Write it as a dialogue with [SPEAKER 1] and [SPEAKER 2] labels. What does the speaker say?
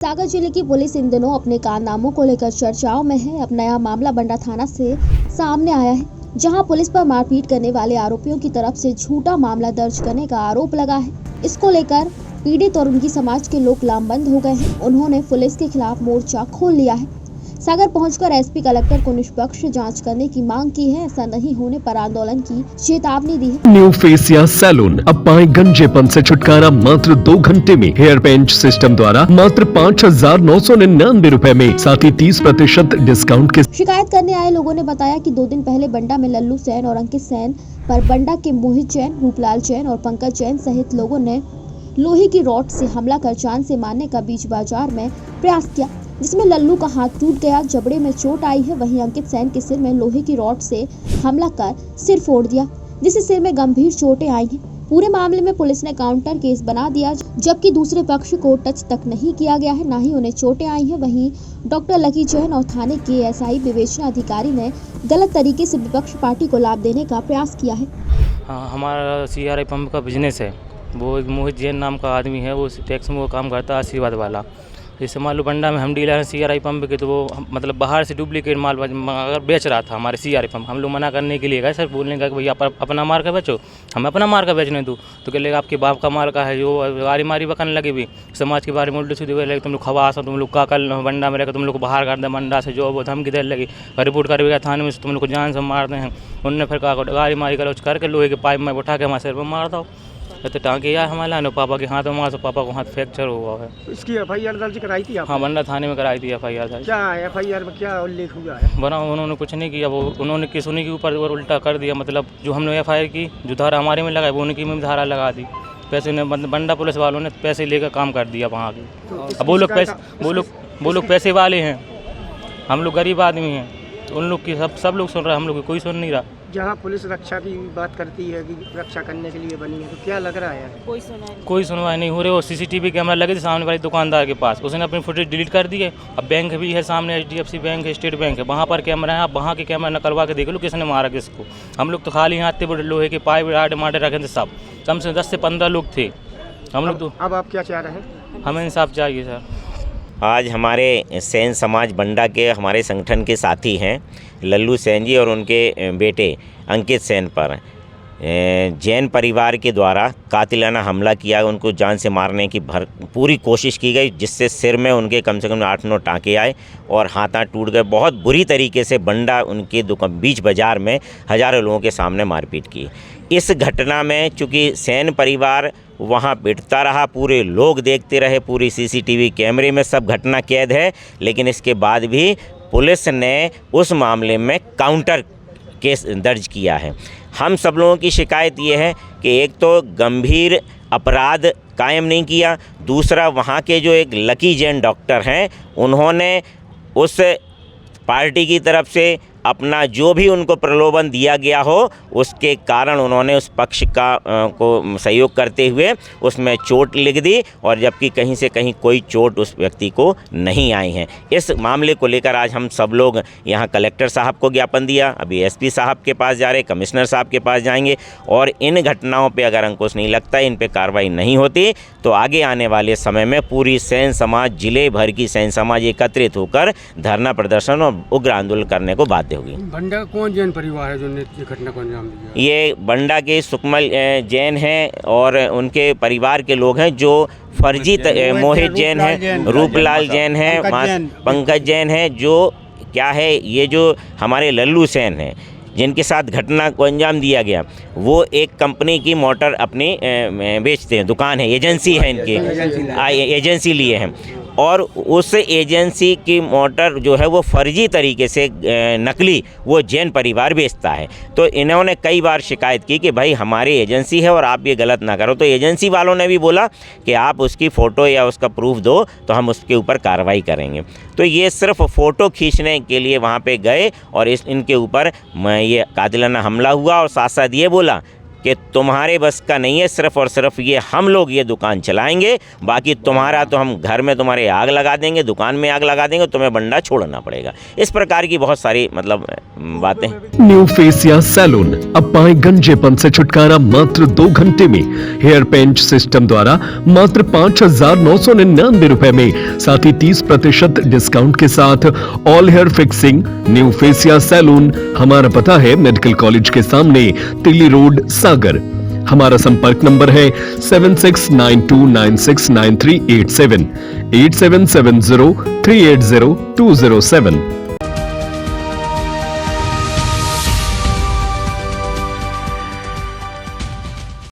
[SPEAKER 1] सागर जिले की पुलिस इन दिनों अपने कारनामों को लेकर चर्चाओं में है। अब नया मामला बंडा थाना से सामने आया है, जहां पुलिस पर मारपीट करने वाले आरोपियों की तरफ से झूठा मामला दर्ज करने का आरोप लगा है। इसको लेकर पीड़ित और उनकी समाज के लोग लामबंद हो गए हैं। उन्होंने पुलिस के खिलाफ मोर्चा खोल लिया है। सागर पहुंचकर एसपी कलेक्टर को निष्पक्ष जांच करने की मांग की है। ऐसा नहीं होने पर आंदोलन की चेतावनी दी है।
[SPEAKER 2] न्यू फेसिया सैलून अब पाए गंजेपन से छुटकारा मात्र 2 घंटे में। हेयर पेंट सिस्टम द्वारा मात्र 5,999 रुपए में, साथ ही 30% डिस्काउंट के।
[SPEAKER 1] शिकायत करने आए लोगों ने बताया कि 2 दिन पहले बंडा में लल्लू सैन और अंकित सैन पर बंडा के मोहित जैन, रूपलाल जैन और पंकज जैन सहित लोगों ने लोहे की रॉड से हमला कर जान से मारने का बीच बाजार में प्रयास किया, जिसमें लल्लू का हाथ टूट गया, जबड़े में चोट आई है। वहीं अंकित सैन के सिर में लोहे की रॉड से हमला कर सिर फोड़ दिया, जिससे सिर में गंभीर चोटें आई हैं। पूरे मामले में पुलिस ने काउंटर केस बना दिया, जबकि दूसरे पक्ष को टच तक नहीं किया गया है, न ही उन्हें चोटें आई हैं। वहीं डॉक्टर लकी जैन और थाने के एसआई विवेचना अधिकारी ने गलत तरीके से विपक्ष पार्टी को लाभ देने का प्रयास किया है।
[SPEAKER 3] हमारा CRI पंप का बिजनेस है। वो एक मोहित जैन नाम का आदमी है, वो टैक्स में वो काम करता है, आशीर्वाद वाला। जैसे मान लो बंडा में हम डीलर हैं CRI पंप के, तो वो मतलब बाहर से डुप्लीकेट माल अगर बेच रहा था हमारे CRI पंप। हम लोग मना करने के लिए गए, सर बोलने का कि भैया अपना मार का बेचो, हम अपना मार का बेचने दूँ। तो कह लेगा आपके बाप का माल का है, जो गाड़ी मारी बकन लगी भी समाज के बारे में उल्टी सीधी लगे, तुम लोग खवास हो, तुम लोग का कल बंडा में रहकर तुम लोग को बाहर कर दे बंडा से, जो वो धमकी दे लगी। रिपोर्ट कर गया थाने में, तुम लोग को जान से मारते हैं। उनने फिर कहा गाड़ी मारी कर करके लोहे के पाइप में उठा के हमारे सिर पर मार दो। तो टाँके यार हमारे लाने पापा के हाथ में मार, पापा को हाथ फ्रैक्चर हुआ है।
[SPEAKER 4] इसकी FIR दर्ज कराई थी आप?
[SPEAKER 3] हाँ, बंडा थाने में कराई थी FIR दर्ज।
[SPEAKER 4] क्या FIR में क्या उल्लेख हुआ है?
[SPEAKER 3] बना उन्होंने कुछ नहीं किया, वो उन्होंने किस उन्हीं के ऊपर उल्टा कर दिया। मतलब जो हमने FIR की, जो धारा हमारे में लगाई, वो उनकी में धारा लगा दी। पैसे ने बंडा पुलिस वालों ने पैसे लेकर काम कर दिया वहाँ के। अब वो लोग पैसे वाले हैं, हम लोग गरीब आदमी हैं। तो उन लोग की सब लोग सुन रहे हैं, हम लोग की कोई सुन नहीं रहा।
[SPEAKER 4] जहाँ पुलिस रक्षा की बात करती है कि रक्षा करने के लिए बनी है, तो क्या लग रहा है?
[SPEAKER 3] कोई सुनवाई नहीं हो रही। वो CCTV कैमरा लगे थे सामने वाले दुकानदार के पास, उसने अपनी फुटेज डिलीट कर दी है। अब बैंक भी है सामने, HDFC बैंक है, स्टेट बैंक है, वहाँ पर कैमरा है। आप वहाँ के कैमरा निकलवा के देख लो किसने मारा किसको। हम लोग तो खाली हाथ थे, बड़े लोहे के पाइप आटे माटे रखे थे सब, कम से 10 से 15 लोग थे हम लोग। तो
[SPEAKER 4] अब आप क्या चाह रहे हैं?
[SPEAKER 3] हमें इंसाफ चाहिए सर।
[SPEAKER 5] आज हमारे सैन समाज बंडा के हमारे संगठन के साथी हैं लल्लू सैन जी और उनके बेटे अंकित सैन पर जैन परिवार के द्वारा कातिलाना हमला किया। उनको जान से मारने की पूरी कोशिश की गई, जिससे सिर में उनके कम से कम 8-9 टाँके आए और हाथ टूट गए। बहुत बुरी तरीके से बंडा उनके बीच बाजार में हज़ारों लोगों के सामने मारपीट की। इस घटना में चूँकि सैन परिवार वहाँ पिटता रहा, पूरे लोग देखते रहे, पूरी CCTV कैमरे में सब घटना कैद है, लेकिन इसके बाद भी पुलिस ने उस मामले में काउंटर केस दर्ज किया है। हम सब लोगों की शिकायत ये है कि एक तो गंभीर अपराध कायम नहीं किया, दूसरा वहाँ के जो एक लकी जैन डॉक्टर हैं, उन्होंने उस पार्टी की तरफ से अपना जो भी उनको प्रलोभन दिया गया हो, उसके कारण उन्होंने उस पक्ष को सहयोग करते हुए उसमें चोट लिख दी, और जबकि कहीं से कहीं कोई चोट उस व्यक्ति को नहीं आई है। इस मामले को लेकर आज हम सब लोग यहाँ कलेक्टर साहब को ज्ञापन दिया, अभी SP साहब के पास जा रहे, कमिश्नर साहब के पास जाएंगे, और इन घटनाओं पे अगर अंकुश नहीं लगता, इन पे कार्रवाई नहीं होती, तो आगे आने वाले समय में पूरी सैन समाज, जिले भर की सैन समाज एकत्रित होकर धरना प्रदर्शन और उग्र आंदोलन करने को बाध्य होगी।
[SPEAKER 4] बंडा कौन जैन परिवार है जो ने घटना को अंजाम दिया?
[SPEAKER 5] ये बंडा के सुकमल जैन हैं और उनके परिवार के लोग हैं, जो फर्जी मोहित जैन हैं, रूपलाल जैन हैं, पंकज जैन हैं, जो क्या है ये जो हमारे लल्लू सैन हैं जिनके साथ घटना को अंजाम दिया गया, वो एक कंपनी की मोटर अपनी बेचते हैं, दुकान है, एजेंसी है इनकी, एजेंसी लिए हैं, और उस एजेंसी की मोटर जो है वो फर्जी तरीके से नकली वो जैन परिवार बेचता है। तो इन्होंने कई बार शिकायत की कि भाई हमारी एजेंसी है और आप ये गलत ना करो। तो एजेंसी वालों ने भी बोला कि आप उसकी फ़ोटो या उसका प्रूफ दो तो हम उसके ऊपर कार्रवाई करेंगे। तो ये सिर्फ फ़ोटो खींचने के लिए वहाँ पे गए और इनके ऊपर ये कातिलाना हमला हुआ, और साथ साथ ये बोला कि तुम्हारे बस का नहीं है, सिर्फ और सिर्फ ये हम लोग ये दुकान चलाएंगे, बाकी तुम्हारा तो हम घर में तुम्हारे आग लगा देंगे, दुकान में आग लगा देंगे, तुम्हें बंडा छोड़ना पड़ेगा। इस प्रकार की बहुत सारी मतलब बातें।
[SPEAKER 2] न्यू फेसिया सैलून, अब पाए गंजेपन से छुटकारा मात्र 2 घंटे में। हेयर पेंट सिस्टम द्वारा मात्र 5,999 रुपए में, साथ ही 30% डिस्काउंट के साथ all hair fixing. New facia salon, हमारा पता है मेडिकल कॉलेज के सामने, तिल्ली रोड, सागर। हमारा संपर्क नंबर है 7692969387 8770380207।